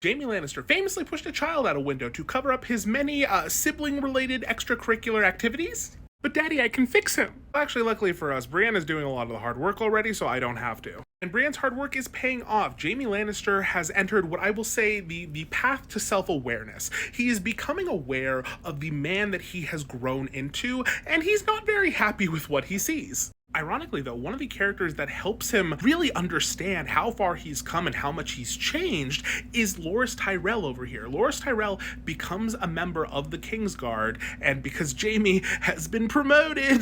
Jaime Lannister famously pushed a child out a window to cover up his many sibling-related extracurricular activities. But Daddy, I can fix him. Actually, luckily for us, Brienne is doing a lot of the hard work already, so I don't have to. And Brienne's hard work is paying off. Jaime Lannister has entered what I will say the path to self-awareness. He is becoming aware of the man that he has grown into, and he's not very happy with what he sees. Ironically, though, one of the characters that helps him really understand how far he's come and how much he's changed is Loras Tyrell over here. Loras Tyrell becomes a member of the Kingsguard, and because Jaime has been promoted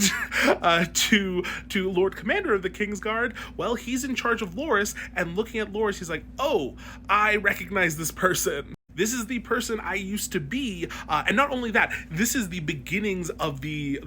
to Lord Commander of the Kingsguard, well, he's in charge of Loras, and looking at Loras, he's like, oh, I recognize this person. This is the person I used to be, and not only that, this is the beginnings of the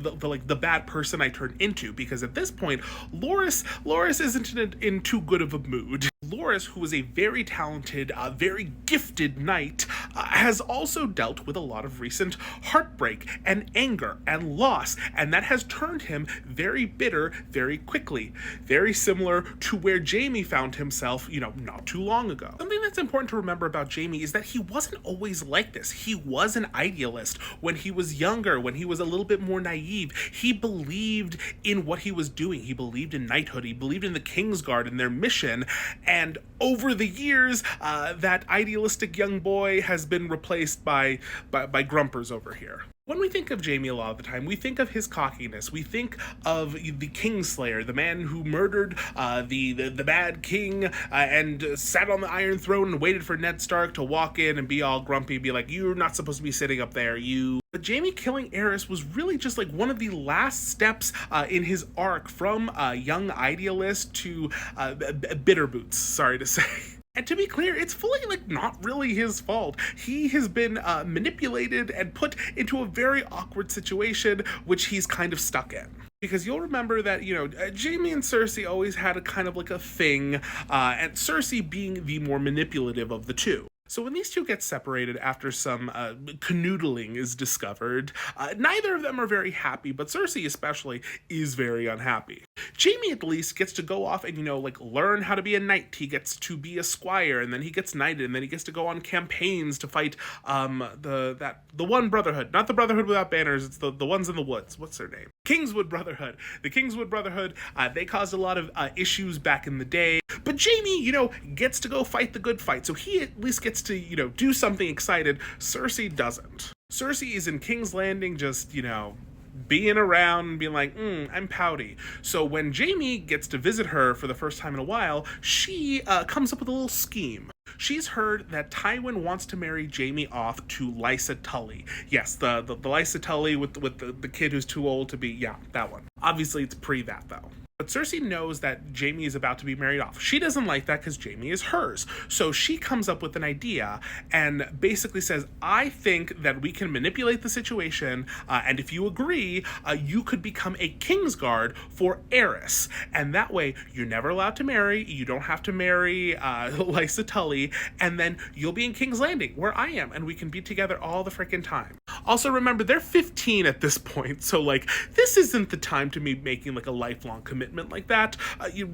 bad person I turned into, because at this point, Loras isn't in too good of a mood. Loras, who is a very talented, very gifted knight, has also dealt with a lot of recent heartbreak and anger and loss, and that has turned him very bitter very quickly. Very similar to where Jaime found himself, not too long ago. Something that's important to remember about Jaime is that he wasn't always like this. He was an idealist when he was younger, when he was a little bit more naive. He believed in what he was doing. He believed in knighthood. He believed in the Kingsguard and their mission. And over the years, that idealistic young boy has been replaced by grumpers over here. When we think of Jaime a lot of the time, we think of his cockiness. We think of the Kingslayer, the man who murdered the bad king and sat on the Iron Throne and waited for Ned Stark to walk in and be all grumpy, be like, you're not supposed to be sitting up there, you. But Jaime killing Aerys was really just like one of the last steps in his arc from young idealist to bitter boots, sorry to say. And to be clear, it's fully, not really his fault. He has been manipulated and put into a very awkward situation, which he's kind of stuck in. Because you'll remember that, Jaime and Cersei always had a kind of a thing, and Cersei being the more manipulative of the two. So when these two get separated after some canoodling is discovered, neither of them are very happy, but Cersei especially is very unhappy. Jaime at least gets to go off and, learn how to be a knight. He gets to be a squire, and then he gets knighted, and then he gets to go on campaigns to fight the one brotherhood. Not the Brotherhood Without Banners, it's the ones in the woods. What's their name? Kingswood Brotherhood. The Kingswood Brotherhood, they caused a lot of issues back in the day. But Jaime, gets to go fight the good fight, so he at least gets to, do something excited. Cersei doesn't. Cersei is in King's Landing just, being around and being like, I'm pouty. So when Jaime gets to visit her for the first time in a while, she comes up with a little scheme. She's heard that Tywin wants to marry Jaime off to Lysa Tully. Yes, the Lysa Tully with the kid who's too old to be, yeah, that one. Obviously, it's pre that, though. But Cersei knows that Jaime is about to be married off. She doesn't like that because Jaime is hers. So she comes up with an idea and basically says, I think that we can manipulate the situation, and if you agree, you could become a Kingsguard for Aerys. And that way, you're never allowed to marry, you don't have to marry Lysa Tully, and then you'll be in King's Landing, where I am, and we can be together all the freaking time. Also, remember, they're 15 at this point, so, this isn't the time to be making, a lifelong commitment like that,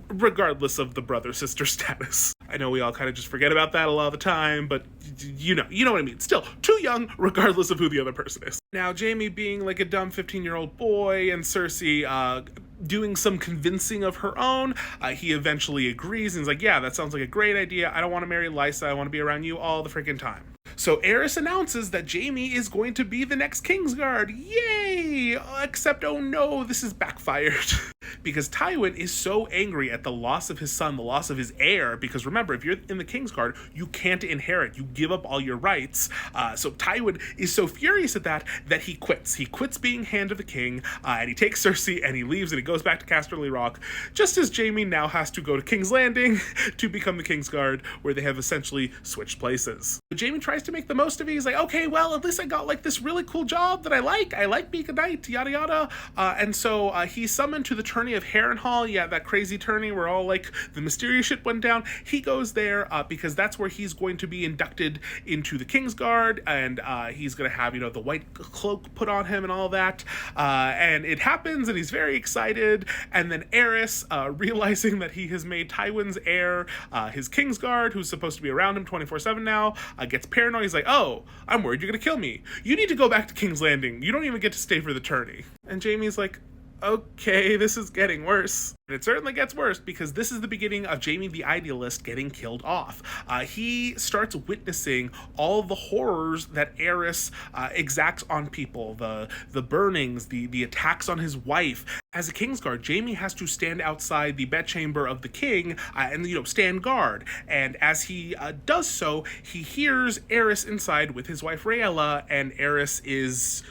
regardless of the brother-sister status. I know we all kind of just forget about that a lot of the time, but you know what I mean. Still, too young, regardless of who the other person is. Now, Jaime being a dumb 15-year-old boy, and Cersei doing some convincing of her own, he eventually agrees and is like, yeah, that sounds like a great idea. I don't want to marry Lysa. I want to be around you all the freaking time. So Aerys announces that Jaime is going to be the next Kingsguard. Yay! Except, oh no, this is backfired. Because Tywin is so angry at the loss of his son, the loss of his heir, because remember, if you're in the Kingsguard, you can't inherit. You give up all your rights. So Tywin is so furious at that he quits. He quits being Hand of the King, and he takes Cersei, and he leaves, and he goes back to Casterly Rock, just as Jaime now has to go to King's Landing to become the Kingsguard, where they have essentially switched places. But Jaime tries to make the most of it. He's like, okay, well, at least I got this really cool job that I like being a knight, yada yada. And so he's summoned to the tourney of Harrenhal, yeah, that crazy tourney where all like the mysterious shit went down, he goes there because that's where he's going to be inducted into the Kingsguard, and he's going to have, you know, the white cloak put on him and all that. And it happens, and he's very excited. And then Aerys, realizing that he has made Tywin's heir his Kingsguard, who's supposed to be around him 24/7 now, gets paranoid. He's like, oh, I'm worried you're going to kill me. You need to go back to King's Landing. You don't even get to stay for the tourney. And Jaime's like, okay, this is getting worse. And it certainly gets worse because this is the beginning of Jaime the Idealist getting killed off. He starts witnessing all the horrors that Aerys exacts on people, the burnings, the attacks on his wife. As a Kingsguard, Jaime has to stand outside the bedchamber of the king and, you know, stand guard. And as he does so, he hears Aerys inside with his wife Rhaella, and Aerys is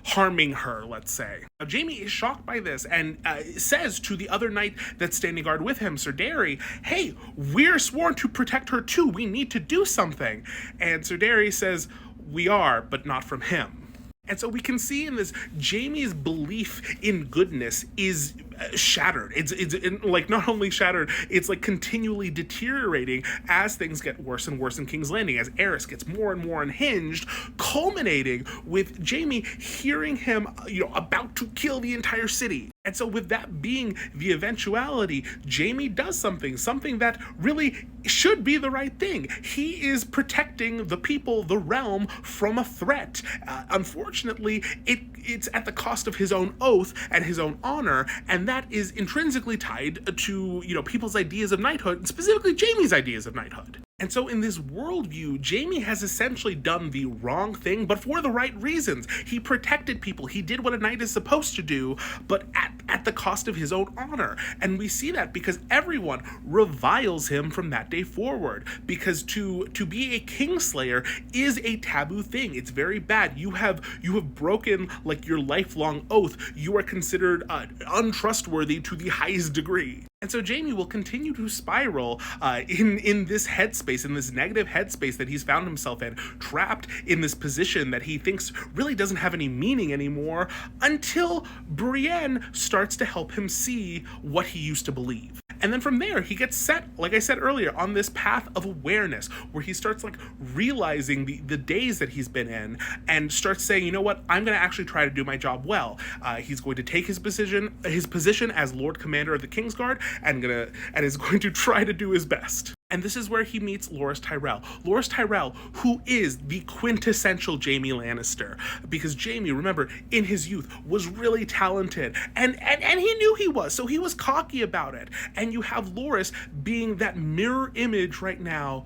harming her, let's say. Now, Jaime is shocked by this and says to the other knight that's standing guard with him, Ser Dary, hey, we're sworn to protect her too. We need to do something. And Ser Dary says, we are, but not from him. And so we can see in this, Jaime's belief in goodness is shattered. It's like not only shattered, it's like continually deteriorating as things get worse and worse in King's Landing, as Aerys gets more and more unhinged, culminating with Jaime hearing him, you know, about to kill the entire city. And so with that being the eventuality, Jaime does something that really should be the right thing. He is protecting the people, the realm, from a threat. Unfortunately, it's at the cost of his own oath and his own honor, and that is intrinsically tied to, you know, people's ideas of knighthood, and specifically Jaime's ideas of knighthood. And so in this worldview, Jaime has essentially done the wrong thing, but for the right reasons. He protected people. He did what a knight is supposed to do, but at the cost of his own honor. And we see that because everyone reviles him from that day forward. Because to be a kingslayer is a taboo thing. It's very bad. You have broken like your lifelong oath. You are considered untrustworthy to the highest degree. And so Jaime will continue to spiral in this headspace, in this negative headspace that he's found himself in, trapped in this position that he thinks really doesn't have any meaning anymore, until Brienne starts to help him see what he used to believe. And then from there, he gets set, like I said earlier, on this path of awareness, where he starts like realizing the days that he's been in, and starts saying, you know what, I'm going to actually try to do my job well. He's going to take his position as Lord Commander of the Kingsguard, and is going to try to do his best. And this is where he meets Loras Tyrell. Loras Tyrell, who is the quintessential Jaime Lannister. Because Jaime, remember, in his youth, was really talented. And he knew he was, so he was cocky about it. And you have Loras being that mirror image right now.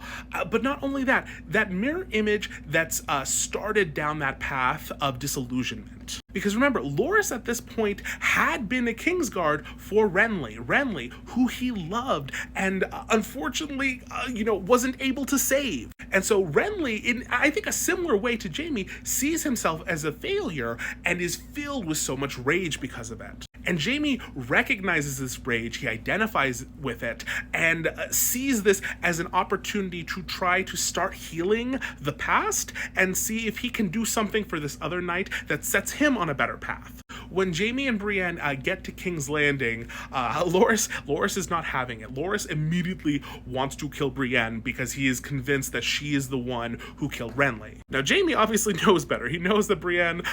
But not only that, that mirror image that's started down that path of disillusionment. Because remember, Loras at this point had been a Kingsguard for Renly, who he loved, and unfortunately, wasn't able to save. And so Renly, in I think a similar way to Jaime, sees himself as a failure and is filled with so much rage because of it. And Jaime recognizes this rage, he identifies with it, and sees this as an opportunity to try to start healing the past and see if he can do something for this other knight that sets him on a better path. When Jaime and Brienne get to King's Landing, Loras is not having it. Loras immediately wants to kill Brienne because he is convinced that she is the one who killed Renly. Now, Jaime obviously knows better. He knows that Brienne,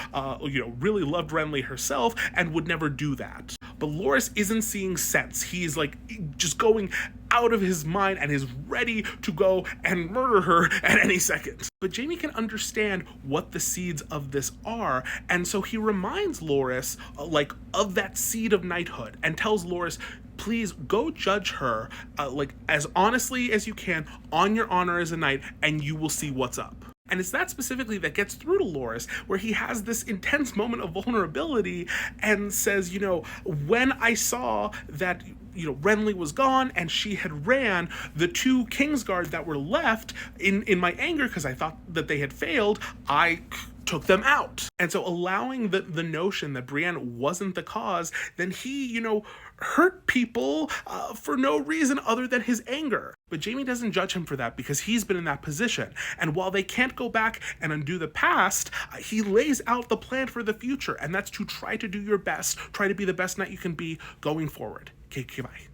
really loved Renly herself and would never do that. But Loras isn't seeing sense. He's like just going out of his mind and is ready to go and murder her at any second. But Jaime can understand what the seeds of this are, and so he reminds Loras of that seed of knighthood and tells Loras, please go judge her as honestly as you can on your honor as a knight, and you will see what's up. And it's that specifically that gets through to Loras, where he has this intense moment of vulnerability and says, when I saw that Renly was gone and she had ran, the two Kingsguard that were left, in my anger because I thought that they had failed, I took them out. And so allowing the notion that Brienne wasn't the cause, then he, hurt people for no reason other than his anger. But Jaime doesn't judge him for that because he's been in that position. And while they can't go back and undo the past, he lays out the plan for the future. And that's to try to do your best, try to be the best knight you can be going forward. Okay, bye.